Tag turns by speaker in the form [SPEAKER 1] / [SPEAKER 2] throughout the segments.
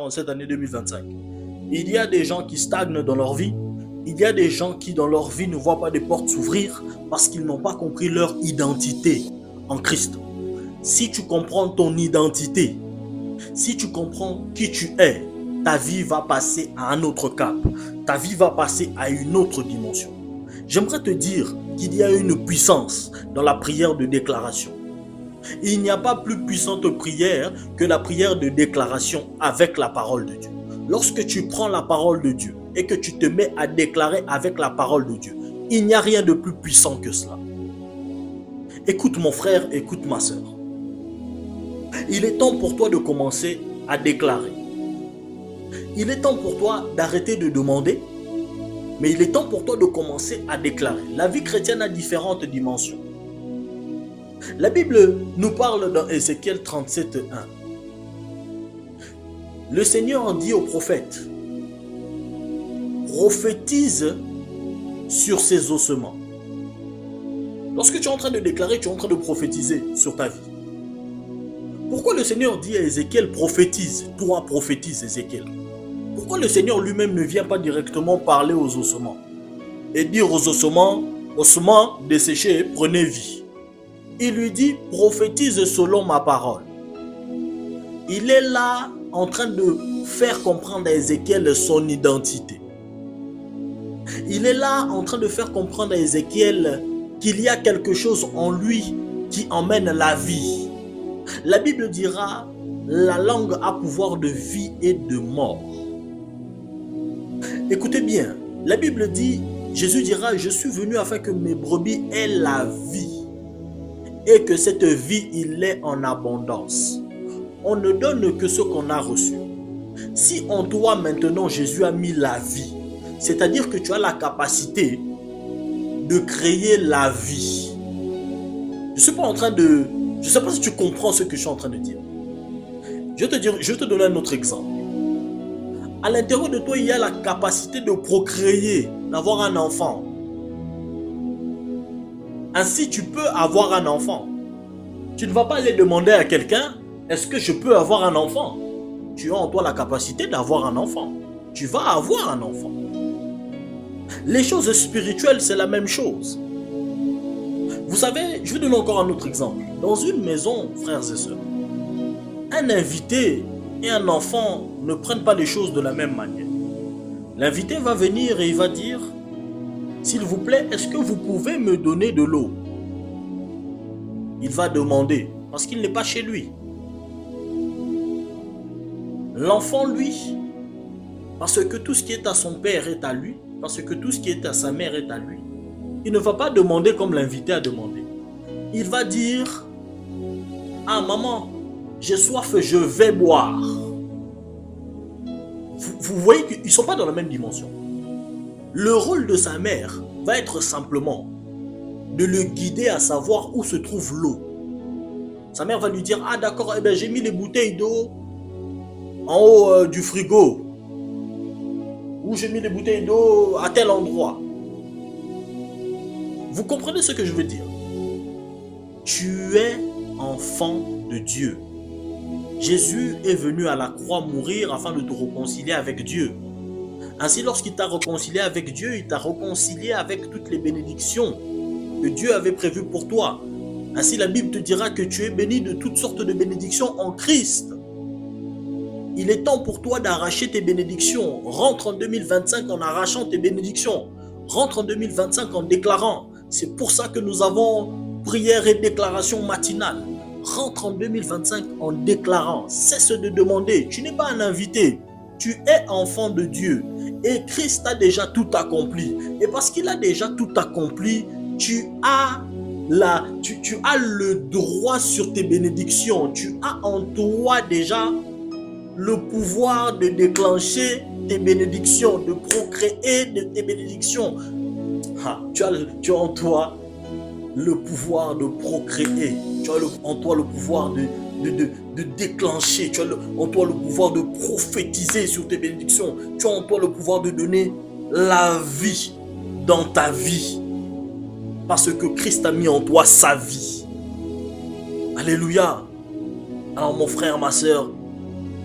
[SPEAKER 1] en cette année 2025. Il y a des gens qui stagnent dans leur vie. Il y a des gens qui dans leur vie ne voient pas des portes s'ouvrir parce qu'ils n'ont pas compris leur identité en Christ. Si tu comprends ton identité, si tu comprends qui tu es, ta vie va passer à un autre cap. Ta vie va passer à une autre dimension. J'aimerais te dire qu'il y a une puissance dans la prière de déclaration. Il n'y a pas plus puissante prière que la prière de déclaration avec la parole de Dieu. Lorsque tu prends la parole de Dieu et que tu te mets à déclarer avec la parole de Dieu, il n'y a rien de plus puissant que cela. Écoute mon frère, écoute ma soeur. Il est temps pour toi de commencer à déclarer. Il est temps pour toi d'arrêter de demander, mais il est temps pour toi de commencer à déclarer. La vie chrétienne a différentes dimensions. La Bible nous parle dans Ézéchiel 37:1. Le Seigneur dit au prophète, prophétise sur ses ossements. Lorsque tu es en train de déclarer, tu es en train de prophétiser sur ta vie. Pourquoi le Seigneur dit à Ézéchiel, prophétise, toi prophétise Ézéchiel? Pourquoi le Seigneur lui-même ne vient pas directement parler aux ossements et dire aux ossements desséchés, prenez vie? Il lui dit, prophétise selon ma parole. Il est là en train de faire comprendre à Ézéchiel son identité. Il est là en train de faire comprendre à Ézéchiel qu'il y a quelque chose en lui qui emmène la vie. La Bible dira, la langue a pouvoir de vie et de mort. Écoutez bien, la Bible dit, Jésus dira, je suis venu afin que mes brebis aient la vie. Et que cette vie, il est en abondance. On ne donne que ce qu'on a reçu. Si en toi maintenant Jésus a mis la vie, c'est-à-dire que tu as la capacité de créer la vie. Je ne sais pas si tu comprends ce que je suis en train de dire. Je vais te donner un autre exemple. À l'intérieur de toi, il y a la capacité de procréer, d'avoir un enfant. Ainsi, tu peux avoir un enfant. Tu ne vas pas aller demander à quelqu'un, est-ce que je peux avoir un enfant? Tu as en toi la capacité d'avoir un enfant. Tu vas avoir un enfant. Les choses spirituelles, c'est la même chose. Vous savez, je vais donner encore un autre exemple. Dans une maison, frères et sœurs, un invité et un enfant ne prennent pas les choses de la même manière. L'invité va venir et il va dire, s'il vous plaît, est-ce que vous pouvez me donner de l'eau? Il va demander, parce qu'il n'est pas chez lui. L'enfant, lui, parce que tout ce qui est à son père est à lui, parce que tout ce qui est à sa mère est à lui, il ne va pas demander comme l'invité a demandé. Il va dire, ah maman, j'ai soif, je vais boire. Vous voyez qu'ils ne sont pas dans la même dimension. Le rôle de sa mère va être simplement de le guider à savoir où se trouve l'eau. Sa mère va lui dire, ah d'accord, eh bien, j'ai mis les bouteilles d'eau en haut du frigo. Ou j'ai mis les bouteilles d'eau à tel endroit. Vous comprenez ce que je veux dire? Tu es enfant de Dieu. Jésus est venu à la croix mourir afin de te réconcilier avec Dieu. Ainsi, lorsqu'il t'a réconcilié avec Dieu, il t'a réconcilié avec toutes les bénédictions que Dieu avait prévues pour toi. Ainsi, la Bible te dira que tu es béni de toutes sortes de bénédictions en Christ. Il est temps pour toi d'arracher tes bénédictions. Rentre en 2025 en arrachant tes bénédictions. Rentre en 2025 en déclarant. C'est pour ça que nous avons prière et déclaration matinale. Rentre en 2025 en déclarant. Cesse de demander. Tu n'es pas un invité. Tu es enfant de Dieu. Et Christ a déjà tout accompli. Et parce qu'il a déjà tout accompli, tu as le droit sur tes bénédictions. Tu as en toi déjà le pouvoir de déclencher tes bénédictions, de procréer de tes bénédictions. Tu as en toi le pouvoir de procréer. Tu as en toi le pouvoir de déclencher. Tu as en toi le pouvoir de prophétiser sur tes bénédictions. Tu as en toi le pouvoir de donner la vie dans ta vie. Parce que Christ a mis en toi sa vie. Alléluia. Alors mon frère, ma soeur,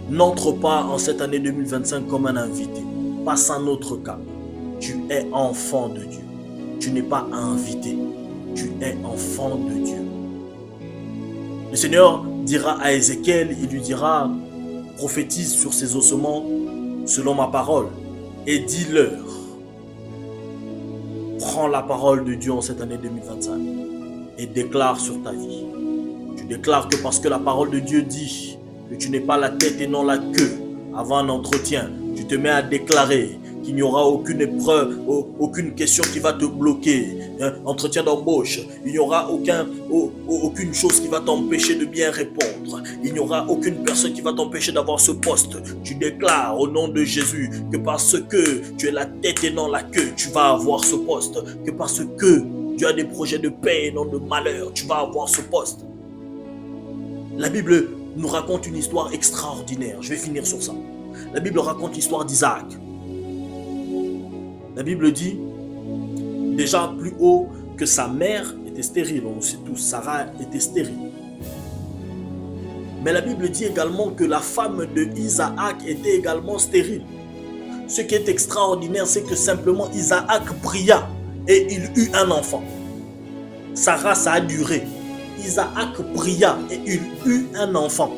[SPEAKER 1] N'entre pas en cette année 2025 comme un invité. Passe un autre cap. Tu es enfant de Dieu. Tu n'es pas invité. Tu es enfant de Dieu. Le Seigneur dira à Ézéchiel, il lui dira, prophétise sur ces ossements selon ma parole et dis-leur, prends la parole de Dieu en cette année 2025 et déclare sur ta vie. Tu déclares que parce que la parole de Dieu dit que tu n'es pas la tête et non la queue avant un entretien, tu te mets à déclarer qu'il n'y aura aucune épreuve, aucune question qui va te bloquer. Entretien d'embauche, il n'y aura aucune chose qui va t'empêcher de bien répondre. Il n'y aura aucune personne qui va t'empêcher d'avoir ce poste. Tu déclares au nom de Jésus que parce que tu es la tête et non la queue, tu vas avoir ce poste. Que parce que tu as des projets de paix et non de malheur, tu vas avoir ce poste. La Bible nous raconte une histoire extraordinaire. Je vais finir sur ça. La Bible raconte l'histoire d'Isaac. La Bible dit, déjà plus haut que sa mère était stérile. On sait tous, Sarah était stérile. Mais la Bible dit également que la femme de Isaac était également stérile. Ce qui est extraordinaire, c'est que simplement Isaac pria et il eut un enfant. Sarah, ça a duré. Isaac pria et il eut un enfant.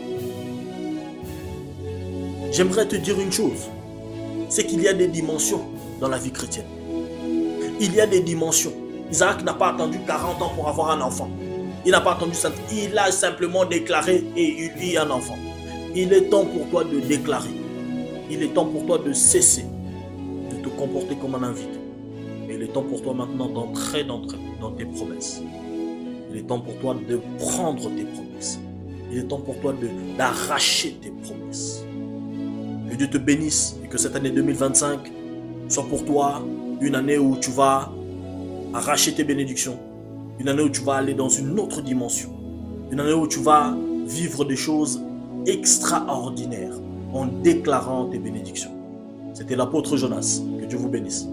[SPEAKER 1] J'aimerais te dire une chose, c'est qu'il y a des dimensions dans la vie chrétienne. Il y a des dimensions. Isaac n'a pas attendu 40 ans pour avoir un enfant. Il n'a pas attendu ça. Il a simplement déclaré et il eut un enfant. Il est temps pour toi de déclarer. Il est temps pour toi de cesser de te comporter comme un invité. Et il est temps pour toi maintenant d'entrer dans tes promesses. Il est temps pour toi de prendre tes promesses. Il est temps pour toi d'arracher tes promesses. Que Dieu te bénisse et que cette année 2025 soit pour toi une année où tu vas arracher tes bénédictions. Une année où tu vas aller dans une autre dimension. Une année où tu vas vivre des choses extraordinaires en déclarant tes bénédictions. C'était l'apôtre Jonas. Que Dieu vous bénisse.